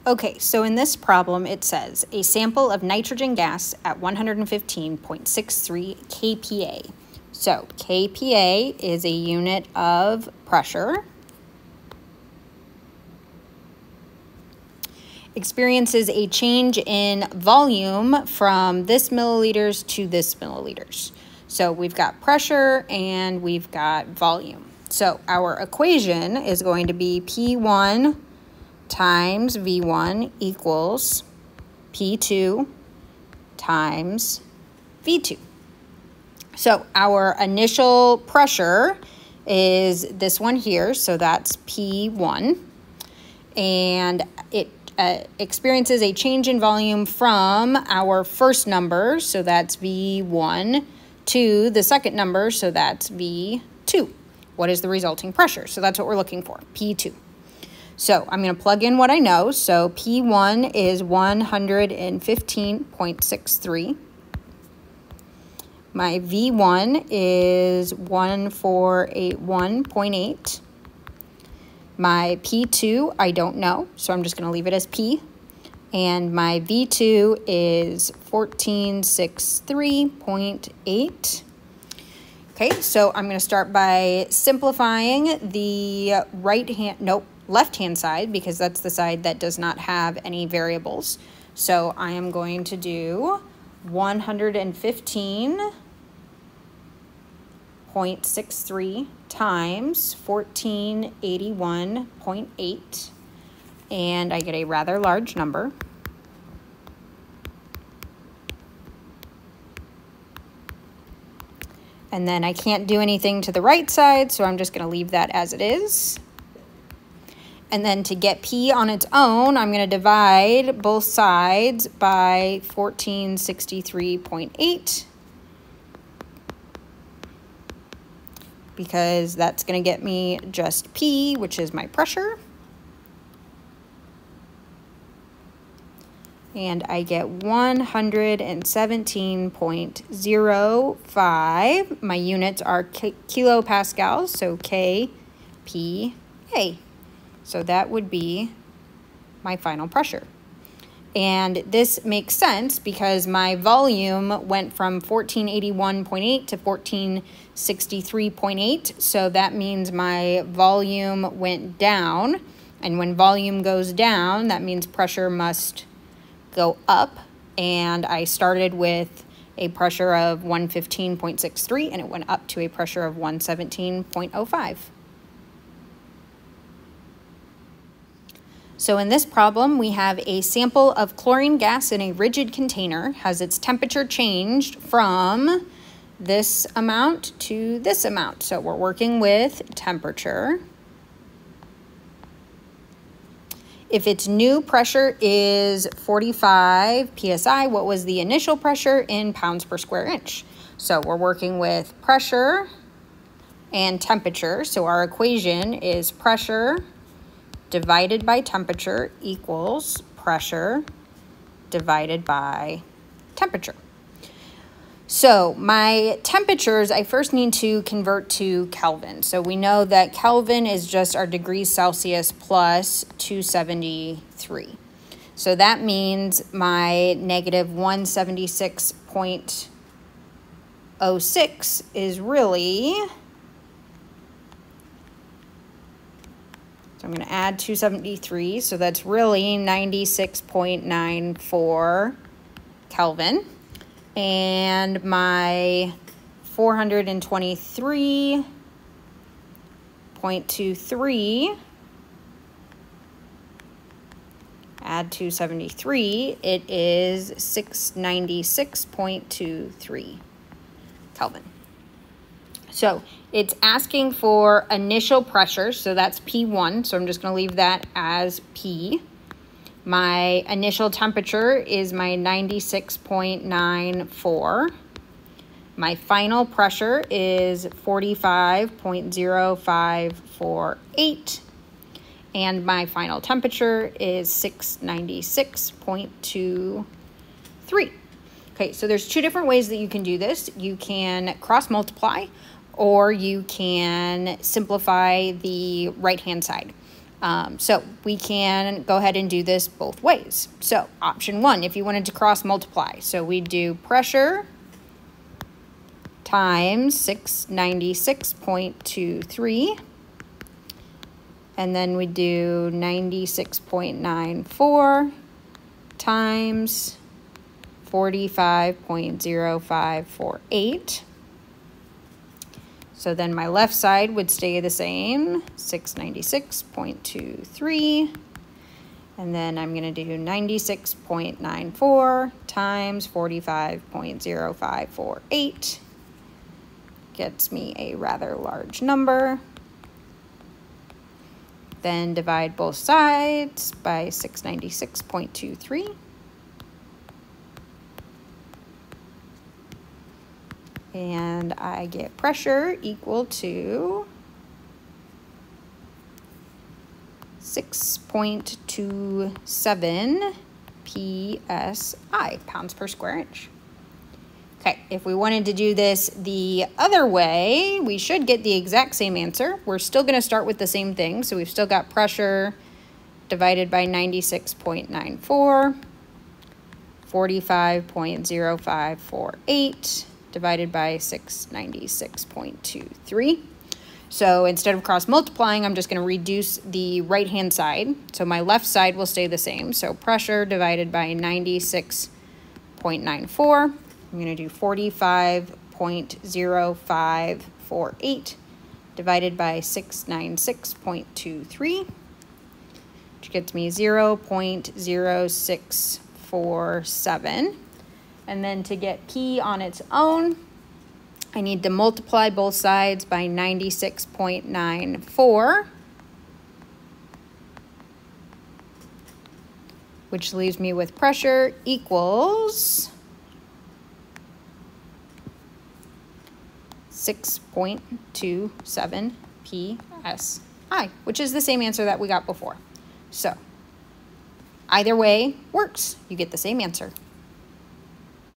Okay, so in this problem, it says a sample of nitrogen gas at 115.63 kPa. So kPa is a unit of pressure. Experiences a change in volume from this milliliters to this milliliters. So we've got pressure and we've got volume. So our equation is going to be P1 times V1 equals P2 times V2. So our initial pressure is this one here, so that's P1, and it experiences a change in volume from our first number, so that's V1, to the second number, so that's V2. What is the resulting pressure? So that's what we're looking for, P2. So I'm going to plug in what I know. So P1 is 115.63. My V1 is 1481.8. My P2, I don't know, so I'm just going to leave it as P. And my V2 is 1463.8. Okay, so I'm going to start by simplifying the left-hand side, because that's the side that does not have any variables. So I am going to do 115.63 times 1481.8, and I get a rather large number. And then I can't do anything to the right side, so I'm just going to leave that as it is. And then to get P on its own, I'm going to divide both sides by 1463.8, because that's going to get me just P, which is my pressure. And I get 117.05. My units are kilopascals, so kPa. So that would be my final pressure. And this makes sense because my volume went from 1481.8 to 1463.8. So that means my volume went down. And when volume goes down, that means pressure must go up. And I started with a pressure of 115.63 and it went up to a pressure of 117.05. So in this problem, we have a sample of chlorine gas in a rigid container, has its temperature changed from this amount to this amount. So we're working with temperature. If its new pressure is 45 psi, what was the initial pressure in pounds per square inch? So we're working with pressure and temperature. So our equation is pressure divided by temperature equals pressure divided by temperature. So my temperatures, I first need to convert to Kelvin. So we know that Kelvin is just our degrees Celsius plus 273. So that means my negative 176.06 is really, so I'm going to add 273, so that's really 96.94 Kelvin. And my 423.23, add 273, it is 696.23 Kelvin. So it's asking for initial pressure, so that's P1, so I'm just going to leave that as P. My initial temperature is my 96.94. My final pressure is 45.0548. And my final temperature is 696.23. Okay, so there's two different ways that you can do this. You can cross multiply, or you can simplify the right-hand side. So we can go ahead and do this both ways. So option 1, if you wanted to cross multiply, so we do pressure times 696.23, and then we do 96.94 times 45.0548. So then my left side would stay the same, 696.23, and then I'm going to do 96.94 times 45.0548. Gets me a rather large number. Then divide both sides by 696.23. And I get pressure equal to 6.27 PSI, pounds per square inch. Okay, if we wanted to do this the other way, we should get the exact same answer. We're still going to start with the same thing. So we've still got pressure divided by 96.94, 45.0548, divided by 696.23. So instead of cross multiplying, I'm just going to reduce the right-hand side. So my left side will stay the same. So pressure divided by 96.94. I'm going to do 45.0548 divided by 696.23, which gets me 0.0647. And then to get P on its own, I need to multiply both sides by 96.94, which leaves me with pressure equals 6.27 PSI, which is the same answer that we got before. So either way works. You get the same answer.